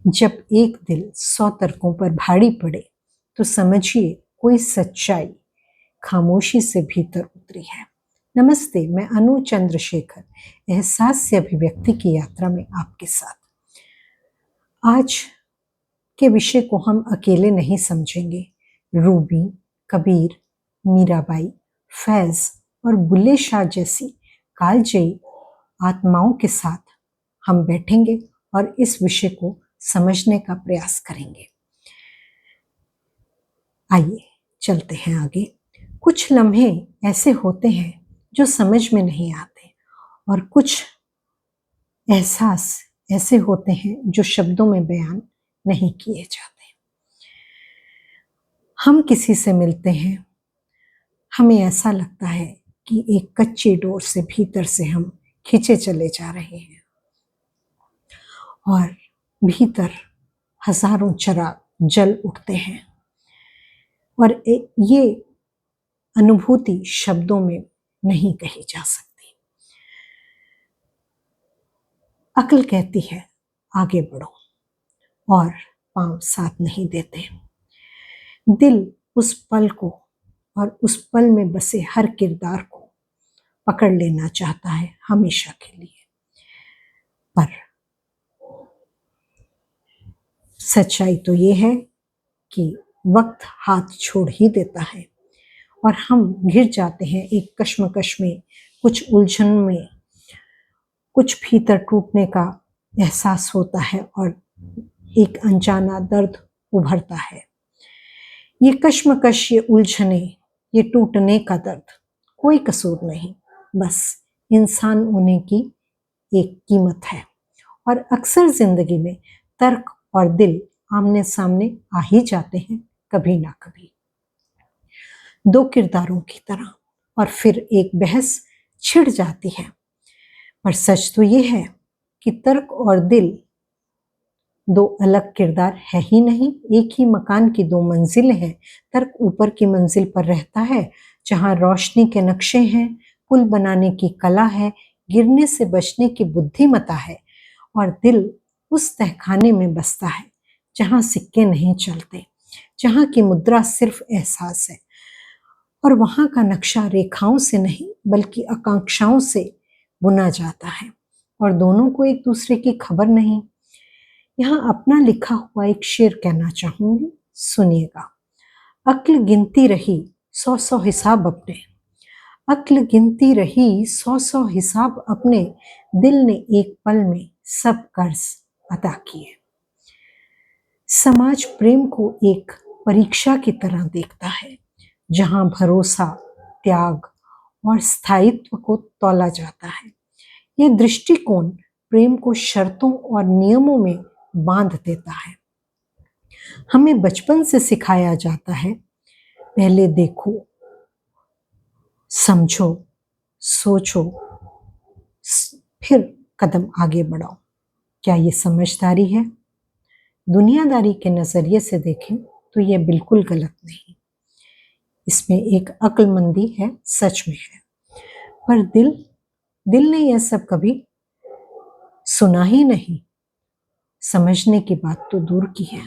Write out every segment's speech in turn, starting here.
जब एक दिल 100 तर्कों पर भारी पड़े तो समझिए कोई सच्चाई खामोशी से भीतर उतरी है। नमस्ते, मैं अनु चंद्रशेखर एहसास से अभिव्यक्ति की यात्रा में आपके साथ। आज के विषय को हम अकेले नहीं समझेंगे। रूबी, कबीर, मीराबाई, फैज और बुल्ले शाह जैसी कालजयी आत्माओं के साथ हम बैठेंगे और इस विषय को समझने का प्रयास करेंगे। आइए चलते हैं आगे। कुछ लम्हे ऐसे होते हैं जो समझ में नहीं आते और कुछ एहसास ऐसे होते हैं जो शब्दों में बयान नहीं किए जाते। हम किसी से मिलते हैं, हमें ऐसा लगता है कि एक कच्ची डोर से भीतर से हम खींचे चले जा रहे हैं और भीतर हजारों चिराग जल उठते हैं और ये अनुभूति शब्दों में नहीं कही जा सकती। अक्ल कहती है आगे बढ़ो और पांव साथ नहीं देते। दिल उस पल को और उस पल में बसे हर किरदार को पकड़ लेना चाहता है हमेशा के लिए, पर सच्चाई तो ये है कि वक्त हाथ छोड़ ही देता है और हम घिर जाते हैं एक कश्मकश में, कुछ उलझन में, कुछ भीतर टूटने का एहसास होता है और एक अनजाना दर्द उभरता है। ये कश्मकश, ये उलझने, ये टूटने का दर्द कोई कसूर नहीं, बस इंसान होने की एक कीमत है। और अक्सर जिंदगी में तर्क और दिल आमने सामने आ ही जाते हैं कभी ना कभी, दो किरदारों की तरह, और फिर एक बहस छिड़ जाती है। पर सच तो ये है कि तर्क और दिल दो अलग किरदार है ही नहीं, एक ही मकान की दो मंजिलें हैं। तर्क ऊपर की मंजिल पर रहता है जहां रोशनी के नक्शे हैं, पुल बनाने की कला है, गिरने से बचने की बुद्धिमता है, और दिल उस तहखाने में बसता है जहां सिक्के नहीं चलते, जहां की मुद्रा सिर्फ एहसास है, और वहां का नक्शा रेखाओं से नहीं बल्कि आकांक्षाओं से बुना जाता है, और दोनों को एक दूसरे की खबर नहीं। यहाँ अपना लिखा हुआ एक शेर कहना चाहूंगी, सुनिएगा। अक्ल गिनती रही 100-100 हिसाब अपने, अक्ल गिनती रही 100-100 हिसाब अपने, दिल ने एक पल में सब कर्ज अदा किए। समाज प्रेम को एक परीक्षा की तरह देखता है जहां भरोसा, त्याग और स्थायित्व को तौला जाता है। यह दृष्टिकोण प्रेम को शर्तों और नियमों में बांध देता है। हमें बचपन से सिखाया जाता है, पहले देखो, समझो, सोचो, फिर कदम आगे बढ़ाओ। क्या ये समझदारी है? दुनियादारी के नजरिए से देखें तो यह बिल्कुल गलत नहीं, इसमें एक अक्लमंदी है, सच में है। पर दिल ने यह सब कभी सुना ही नहीं, समझने की बात तो दूर की है।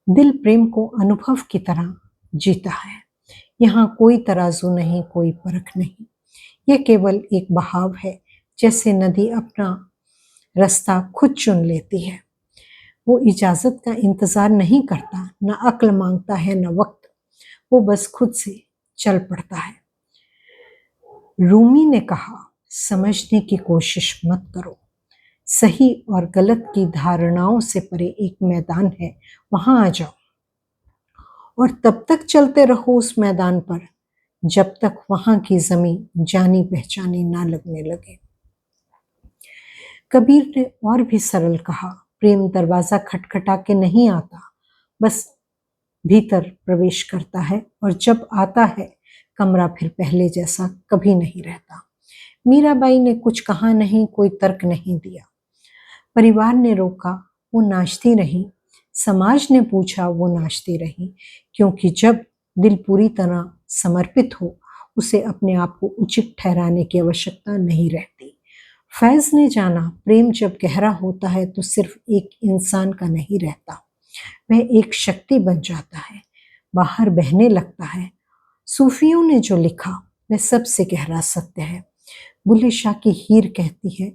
दिल प्रेम को अनुभव की तरह जीता है। यहाँ कोई तराजू नहीं, कोई परख नहीं, यह केवल एक बहाव है, जैसे नदी अपना रास्ता खुद चुन लेती है। वो इजाजत का इंतजार नहीं करता, न अक्ल मांगता है न वक्त, वो बस खुद से चल पड़ता है। रूमी ने कहा, समझने की कोशिश मत करो, सही और गलत की धारणाओं से परे एक मैदान है, वहां आ जाओ और तब तक चलते रहो उस मैदान पर जब तक वहां की जमीन जानी पहचानी ना लगने लगे। कबीर ने और भी सरल कहा, प्रेम दरवाजा खटखटा के नहीं आता, बस भीतर प्रवेश करता है, और जब आता है कमरा फिर पहले जैसा कभी नहीं रहता। मीराबाई ने कुछ कहा नहीं, कोई तर्क नहीं दिया। परिवार ने रोका, वो नाचती रही। समाज ने पूछा, वो नाचती रही, क्योंकि जब दिल पूरी तरह समर्पित हो, उसे अपने आप को उचित ठहराने की आवश्यकता नहीं रहती। फैज ने जाना प्रेम जब गहरा होता है तो सिर्फ एक इंसान का नहीं रहता, वह एक शक्ति बन जाता है, बाहर बहने लगता है। सूफियों ने जो लिखा वह सबसे गहरा सत्य है। बुल्ले शाह की हीर कहती है,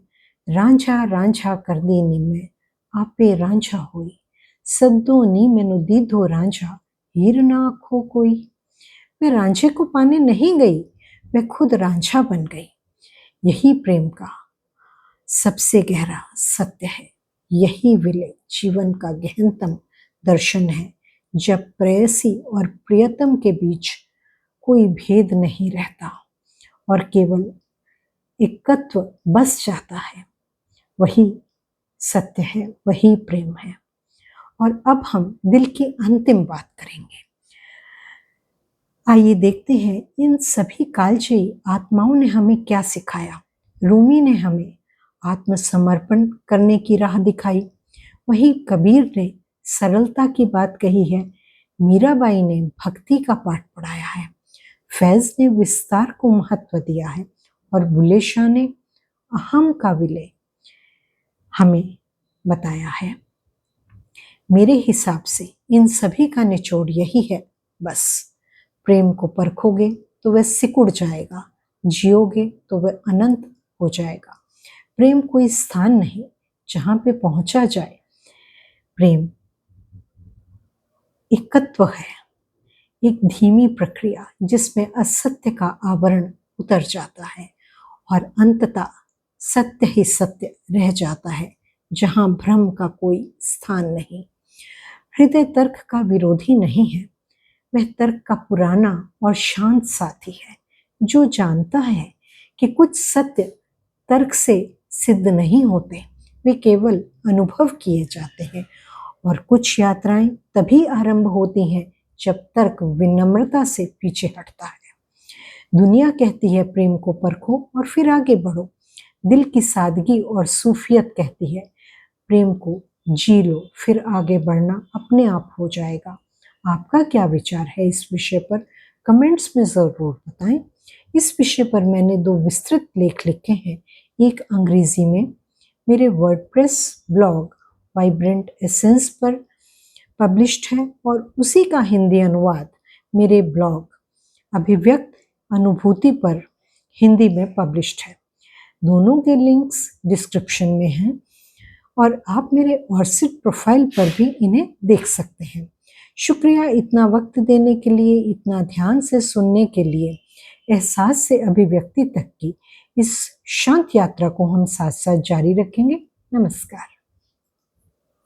रांझा रांझा कर दी नी मैं, आपे रांझा होई, सद्दो नी मैनू दीधो रांझा, हीर ना आखो कोई। मैं रांझे को पाने नहीं गई, मैं खुद रांझा बन गई। यही प्रेम का सबसे गहरा सत्य है। यही विलय जीवन का गहनतम दर्शन है, जब प्रेयसी और प्रियतम के बीच कोई भेद नहीं रहता और केवल एकत्व बस जाता है। वही सत्य है, वही प्रेम है। और अब हम दिल की अंतिम बात करेंगे। आइए देखते हैं इन सभी कालजयी आत्माओं ने हमें क्या सिखाया। रूमी ने हमें आत्मसमर्पण करने की राह दिखाई, वहीं कबीर ने सरलता की बात कही है, मीराबाई ने भक्ति का पाठ पढ़ाया है, फैज ने विस्तार को महत्व दिया है और बुल्ले शाह ने अहम का विलय हमें बताया है। मेरे हिसाब से इन सभी का निचोड़ यही है, बस प्रेम को परखोगे तो वह सिकुड़ जाएगा, जियोगे तो वह अनंत हो जाएगा। प्रेम कोई स्थान नहीं जहां पे पहुंचा जाए। प्रेम एकत्व है, एक धीमी प्रक्रिया जिसमें असत्य का आवरण उतर जाता है और अंततः सत्य ही सत्य रह जाता है, जहां भ्रम का कोई स्थान नहीं। हृदय तर्क का विरोधी नहीं है, वह तर्क का पुराना और शांत साथी है, जो जानता है कि कुछ सत्य तर्क से सिद्ध नहीं होते, वे केवल अनुभव किए जाते हैं, और कुछ यात्राएं तभी आरंभ होती हैं जब तर्क विनम्रता से पीछे हटता है। दुनिया कहती है प्रेम को परखो और फिर आगे बढ़ो। दिल की सादगी और सूफियत कहती है प्रेम को जी लो, फिर आगे बढ़ना अपने आप हो जाएगा। आपका क्या विचार है इस विषय पर? कमेंट्स में ज़रूर बताएं। इस विषय पर मैंने 2 विस्तृत लेख लिखे हैं, एक अंग्रेजी में मेरे वर्डप्रेस ब्लॉग वाइब्रेंट एसेंस पर पब्लिश्ड है और उसी का हिंदी अनुवाद मेरे ब्लॉग अभिव्यक्त अनुभूति पर हिंदी में पब्लिश्ड है। दोनों के लिंक्स डिस्क्रिप्शन में हैं और आप मेरे व्हाट्सएप प्रोफाइल पर भी इन्हें देख सकते हैं। शुक्रिया इतना वक्त देने के लिए, इतना ध्यान से सुनने के लिए। एहसास से अभिव्यक्ति तक की इस शांत यात्रा को हम साथ साथ जारी रखेंगे। नमस्कार।